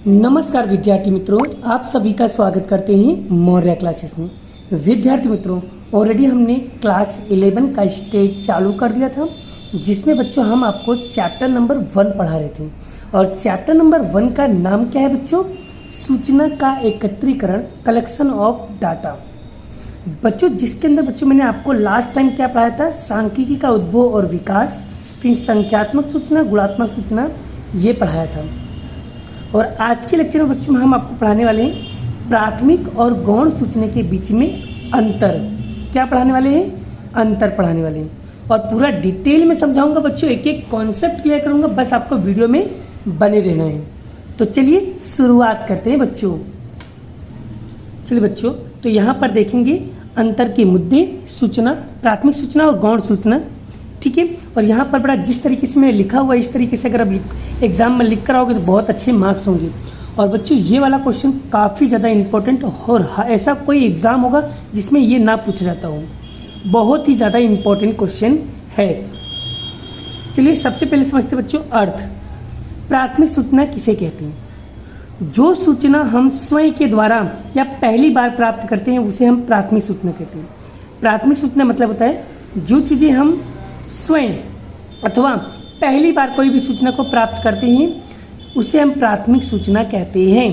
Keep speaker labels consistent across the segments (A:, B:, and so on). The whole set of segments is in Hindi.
A: नमस्कार विद्यार्थी मित्रों, आप सभी का स्वागत करते हैं मौर्य क्लासेस में। विद्यार्थी मित्रों, ऑलरेडी हमने क्लास 11 का स्टेज चालू कर दिया था, जिसमें बच्चों हम आपको चैप्टर नंबर 1 पढ़ा रहे थे। और चैप्टर नंबर 1 का नाम क्या है बच्चों? सूचना का एकत्रीकरण, कलेक्शन ऑफ डाटा। बच्चों जिसके अंदर बच्चों मैंने आपको लास्ट टाइम क्या पढ़ाया था? सांख्यिकी का उद्भव और विकास, फिर संख्यात्मक सूचना, गुणात्मक सूचना, ये पढ़ाया था। और आज के लेक्चर में बच्चों हम आपको पढ़ाने वाले हैं प्राथमिक और गौण सूचना के बीच में अंतर। क्या पढ़ाने वाले हैं? अंतर पढ़ाने वाले हैं। और पूरा डिटेल में समझाऊंगा बच्चों, एक एक कॉन्सेप्ट क्लियर करूंगा, बस आपको वीडियो में बने रहना है। तो चलिए शुरुआत करते हैं बच्चों। चलिए बच्चों, तो यहाँ पर देखेंगे अंतर के मुद्दे, सूचना, प्राथमिक सूचना और गौण सूचना, ठीक है। और यहाँ पर बड़ा जिस तरीके से मैंने लिखा हुआ है, इस तरीके से अगर आप एग्जाम में लिख कर आओगे तो बहुत अच्छे मार्क्स होंगे। और बच्चों ये वाला क्वेश्चन काफ़ी ज़्यादा इंपॉर्टेंट, और ऐसा कोई एग्ज़ाम होगा जिसमें ये ना पूछा जाता हो, बहुत ही ज़्यादा इंपॉर्टेंट क्वेश्चन है। चलिए सबसे पहले समझते बच्चों अर्थ। प्राथमिक सूचना किसे कहते हैं? जो सूचना हम स्वयं के द्वारा या पहली बार प्राप्त करते हैं उसे हम प्राथमिक सूचना कहते हैं। प्राथमिक सूचना मतलब होता है जो चीज़ें हम स्वयं अथवा पहली बार कोई भी सूचना को प्राप्त करते हैं उसे हम प्राथमिक सूचना कहते हैं।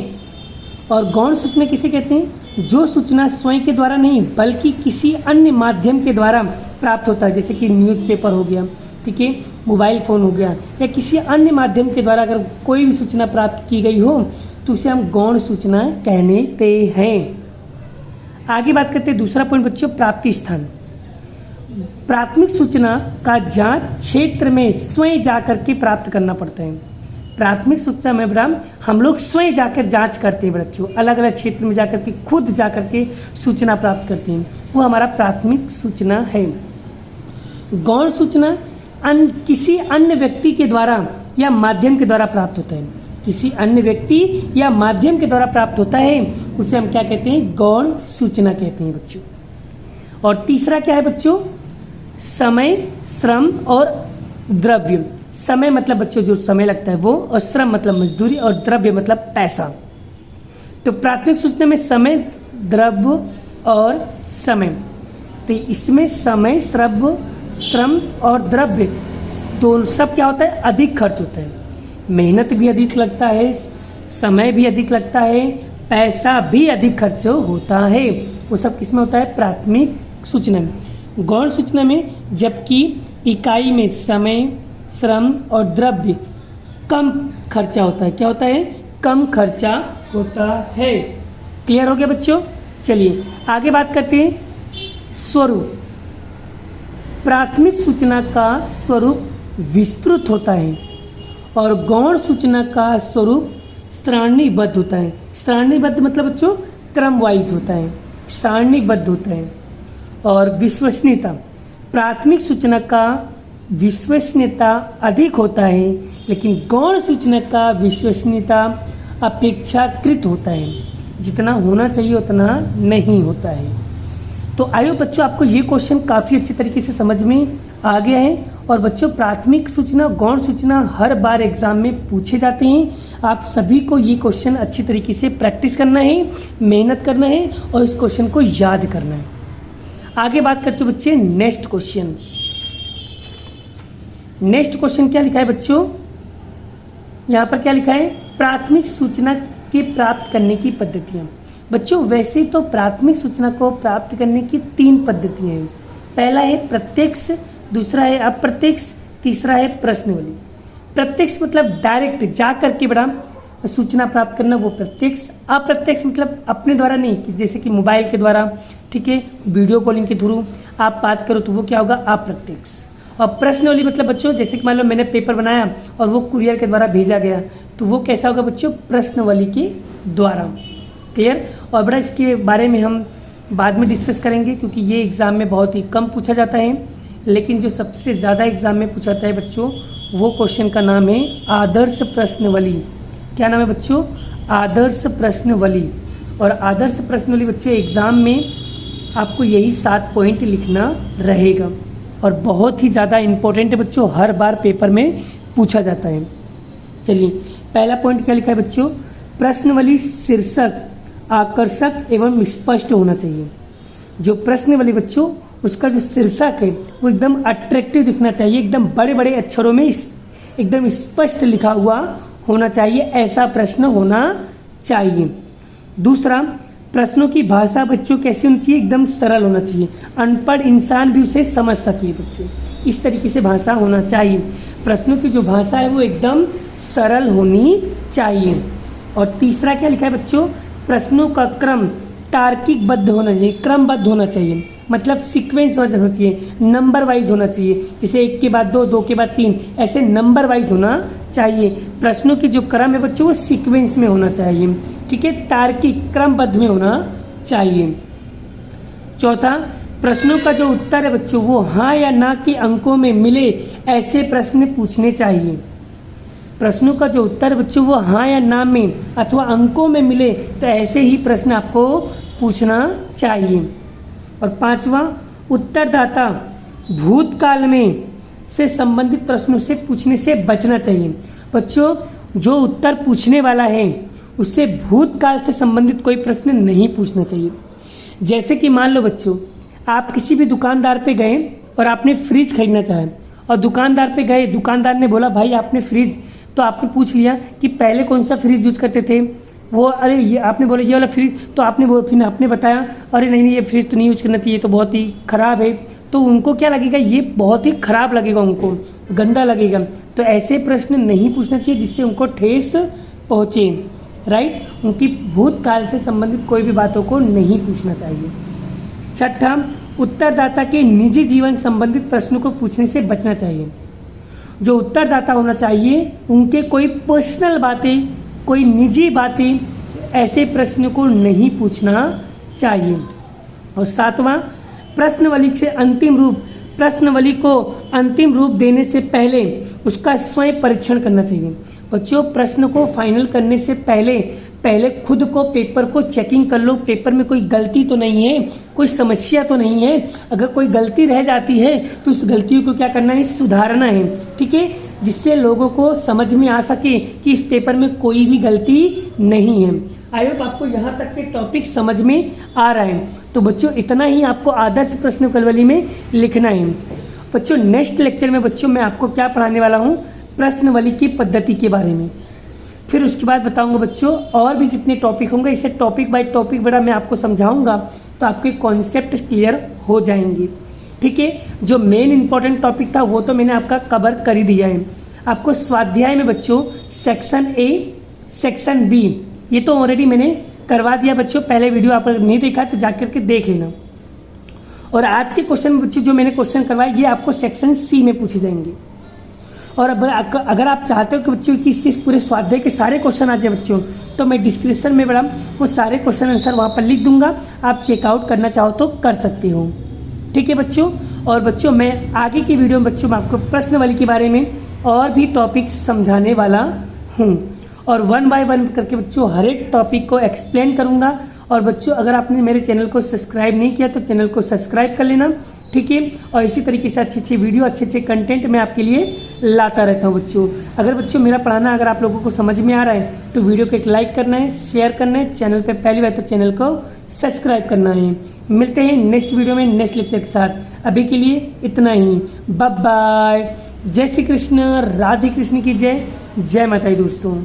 A: और गौण सूचना किसे कहते हैं? जो सूचना स्वयं के द्वारा नहीं बल्कि किसी अन्य माध्यम के द्वारा प्राप्त होता है, जैसे कि न्यूज़पेपर हो गया, ठीक है, मोबाइल फ़ोन हो गया, या किसी अन्य माध्यम के द्वारा अगर कोई भी सूचना प्राप्त की गई हो तो उसे हम गौण सूचना कहते हैं। आगे बात करते हैं दूसरा पॉइंट बच्चों, प्राप्ति स्थान। प्राथमिक सूचना का जांच क्षेत्र में स्वयं जाकर के प्राप्त करना पड़ता है। प्राथमिक सूचना में बड़ा हम लोग स्वयं जाकर जांच करते हैं बच्चों, अलग अलग क्षेत्र में जाकर के खुद जाकर के सूचना प्राप्त करते हैं, वो हमारा प्राथमिक सूचना है। गौण सूचना किसी अन्य व्यक्ति के द्वारा या माध्यम के द्वारा प्राप्त होता है। किसी अन्य व्यक्ति या माध्यम के द्वारा प्राप्त होता है, उसे हम क्या कहते हैं? गौण सूचना कहते हैं बच्चों। और तीसरा क्या है बच्चों? समय, श्रम और द्रव्य। समय मतलब बच्चों जो समय लगता है वो, और श्रम मतलब मजदूरी, और द्रव्य मतलब पैसा। तो प्राथमिक सूचना में समय, द्रव्य और समय, तो इसमें समय, श्रम और द्रव्य दोनों सब क्या होता है? अधिक खर्च होता है। मेहनत भी अधिक लगता है, समय भी अधिक लगता है, पैसा भी अधिक खर्च होता है। वो सब किस में होता है? प्राथमिक सूचना में। गौण सूचना में जबकि इकाई में समय, श्रम और द्रव्य कम खर्चा होता है। क्या होता है? कम खर्चा होता है। क्लियर हो गया बच्चों? चलिए आगे बात करते हैं स्वरूप। प्राथमिक सूचना का स्वरूप विस्तृत होता है और गौण सूचना का स्वरूप सारणीबद्ध होता है। सारणीबद्ध मतलब बच्चों क्रम वाइज होता है, सारणीबद्ध होता है। और विश्वसनीयता, प्राथमिक सूचना का विश्वसनीयता अधिक होता है, लेकिन गौण सूचना का विश्वसनीयता अपेक्षाकृत होता है, जितना होना चाहिए उतना नहीं होता है। तो आइए बच्चों, आपको ये क्वेश्चन काफ़ी अच्छे तरीके से समझ में आ गया है। और बच्चों प्राथमिक सूचना, गौण सूचना हर बार एग्जाम में पूछे जाते हैं। आप सभी को ये क्वेश्चन अच्छी तरीके से प्रैक्टिस करना है, मेहनत करना है और इस क्वेश्चन को याद करना है। आगे बात करते हैं बच्चे नेक्स्ट क्वेश्चन। नेक्स्ट क्वेश्चन क्या लिखा है बच्चों? यहाँ पर क्या लिखा है? प्राथमिक सूचना के प्राप्त करने की पद्धतियाँ। बच्चों वैसे तो प्राथमिक सूचना को प्राप्त करने की 3 पद्धतियाँ हैं। पहला है प्रत्यक्ष, दूसरा है अप्रत्यक्ष, तीसरा है प्रश्नावली। प्रत्यक्ष मतलब डायरेक्ट जा करके बड़ा सूचना प्राप्त करना, वो प्रत्यक्ष। अप्रत्यक्ष मतलब अपने द्वारा नहीं, कि जैसे कि मोबाइल के द्वारा, ठीक है, वीडियो कॉलिंग के थ्रू आप बात करो तो वो क्या होगा? अप्रत्यक्ष। और प्रश्नावली मतलब बच्चों जैसे कि मान लो मैंने पेपर बनाया और वो कुरियर के द्वारा भेजा गया, तो वो कैसा होगा बच्चों? प्रश्नावली के द्वारा। क्लियर? और बड़ा इसके बारे में हम बाद में डिस्कस करेंगे, क्योंकि ये एग्ज़ाम में बहुत ही कम पूछा जाता है। लेकिन जो सबसे ज़्यादा एग्ज़ाम में पूछा जाता है बच्चों, वो क्वेश्चन का नाम है आदर्श प्रश्नावली। क्या नाम है बच्चों? आदर्श प्रश्नावली। और आदर्श प्रश्नावली बच्चों एग्ज़ाम में आपको यही 7 पॉइंट लिखना रहेगा, और बहुत ही ज़्यादा इम्पोर्टेंट है बच्चों, हर बार पेपर में पूछा जाता है। चलिए पहला पॉइंट क्या लिखा है बच्चों? प्रश्नावली शीर्षक आकर्षक एवं स्पष्ट होना चाहिए। जो प्रश्नावली बच्चों उसका जो शीर्षक है वो एकदम अट्रैक्टिव दिखना चाहिए, एकदम बड़े बड़े अक्षरों में एकदम स्पष्ट लिखा हुआ होना चाहिए, ऐसा प्रश्न होना चाहिए। दूसरा, प्रश्नों की भाषा बच्चों कैसी होनी चाहिए, एकदम सरल होना चाहिए, अनपढ़ इंसान भी उसे समझ सके बच्चों, इस तरीके से भाषा होना चाहिए। प्रश्नों की जो भाषा है वो एकदम सरल होनी चाहिए। और तीसरा क्या लिखा है बच्चों, प्रश्नों का क्रम तार्किकबद्ध होना चाहिए, क्रमबद्ध होना चाहिए, मतलब सीक्वेंस होना चाहिए, नंबर वाइज होना चाहिए, जैसे 1 के बाद 2, 2 के बाद 3, ऐसे नंबर वाइज होना चाहिए। प्रश्नों की जो क्रम है बच्चों वो सीक्वेंस में होना चाहिए, ठीक है, तार्किक क्रमबद्ध में होना चाहिए। चौथा, प्रश्नों का जो उत्तर है बच्चों वो हाँ या ना के अंकों में मिले ऐसे प्रश्न पूछने चाहिए। प्रश्नों का जो उत्तर है बच्चों वो हाँ या ना में अथवा अंकों में मिले तो ऐसे ही प्रश्न आपको पूछना चाहिए। और पांचवा, उत्तरदाता भूतकाल में से संबंधित प्रश्नों से पूछने से बचना चाहिए। बच्चों जो उत्तर पूछने वाला है उससे भूतकाल से संबंधित कोई प्रश्न नहीं पूछना चाहिए। जैसे कि मान लो बच्चों आप किसी भी दुकानदार पे गए और आपने फ्रिज खरीदना चाहे और दुकानदार पे गए, दुकानदार ने बोला भाई आपने फ्रिज, तो आपने पूछ लिया कि पहले कौन सा फ्रिज यूज करते थे, वो अरे ये आपने बोला ये वाला फ्रिज, तो फिर आपने बताया अरे नहीं ये फ्रिज तो नहीं यूज करना चाहिए, तो बहुत ही ख़राब है, तो उनको क्या लगेगा, ये बहुत ही ख़राब लगेगा, उनको गंदा लगेगा। तो ऐसे प्रश्न नहीं पूछना चाहिए जिससे उनको ठेस पहुँचे, राइट। उनकी भूतकाल से संबंधित कोई भी बातों को नहीं पूछना चाहिए। छठा, उत्तरदाता के निजी जीवन संबंधित प्रश्नों को पूछने से बचना चाहिए। जो उत्तरदाता होना चाहिए उनके कोई पर्सनल बातें, कोई निजी बातें, ऐसे प्रश्न को नहीं पूछना चाहिए। और सातवां, प्रश्नावली को अंतिम रूप देने से पहले उसका स्वयं परीक्षण करना चाहिए। बच्चों प्रश्न को फाइनल करने से पहले खुद को पेपर को चेकिंग कर लो, पेपर में कोई गलती तो नहीं है, कोई समस्या तो नहीं है। अगर कोई गलती रह जाती है तो उस गलती को क्या करना है, सुधारना है, ठीक है, जिससे लोगों को समझ में आ सके कि इस पेपर में कोई भी गलती नहीं है। आई होप आपको यहाँ तक के टॉपिक समझ में आ रहा है। तो बच्चों इतना ही आपको आदर्श प्रश्न प्रणावली में लिखना है। बच्चों नेक्स्ट लेक्चर में बच्चों मैं आपको क्या पढ़ाने वाला हूँ, प्रश्नावली की पद्धति के बारे में। फिर उसके बाद बताऊंगा बच्चों और भी जितने टॉपिक होंगे, इसे टॉपिक बाय टॉपिक बड़ा मैं आपको समझाऊंगा तो आपके कॉन्सेप्ट क्लियर हो जाएंगे, ठीक है। जो मेन इंपॉर्टेंट टॉपिक था वो तो मैंने आपका कवर कर ही दिया है। आपको स्वाध्याय में बच्चों सेक्शन ए, सेक्शन बी ये तो ऑलरेडी मैंने करवा दिया बच्चों, पहले वीडियो आप नहीं देखा तो जाकर के देख लेना। और आज के क्वेश्चन में बच्चों जो मैंने क्वेश्चन करवाए ये आपको सेक्शन सी में पूछे जाएंगे। और अगर आप चाहते हो कि बच्चों की इसके पूरे स्वाध्याय के सारे क्वेश्चन आ जाए बच्चों, तो मैं डिस्क्रिप्शन में बड़ा वो सारे क्वेश्चन आंसर वहाँ पर लिख दूंगा, आप चेकआउट करना चाहो तो कर सकते हो, ठीक है बच्चों। और बच्चों मैं आगे की वीडियो में बच्चों मैं आपको प्रश्नावली के बारे में और भी टॉपिक्स समझाने वाला हूँ, और 1 बाय 1 करके बच्चों हर एक टॉपिक को एक्सप्लेन करूँगा। और बच्चों अगर आपने मेरे चैनल को सब्सक्राइब नहीं किया तो चैनल को सब्सक्राइब कर लेना, ठीक है। और इसी तरीके से अच्छे वीडियो, अच्छे कंटेंट मैं आपके लिए लाता रहता हूँ बच्चों। अगर बच्चों मेरा पढ़ाना अगर आप लोगों को समझ में आ रहा है तो वीडियो को एक लाइक करना है, शेयर करना है, चैनल पे पहली बार तो चैनल को सब्सक्राइब करना है। मिलते हैं नेक्स्ट वीडियो में नेक्स्ट लेक्चर के साथ, अभी के लिए इतना ही, बाय बाय। जय श्री कृष्ण, राधे कृष्ण की जय, जय माता दी दोस्तों।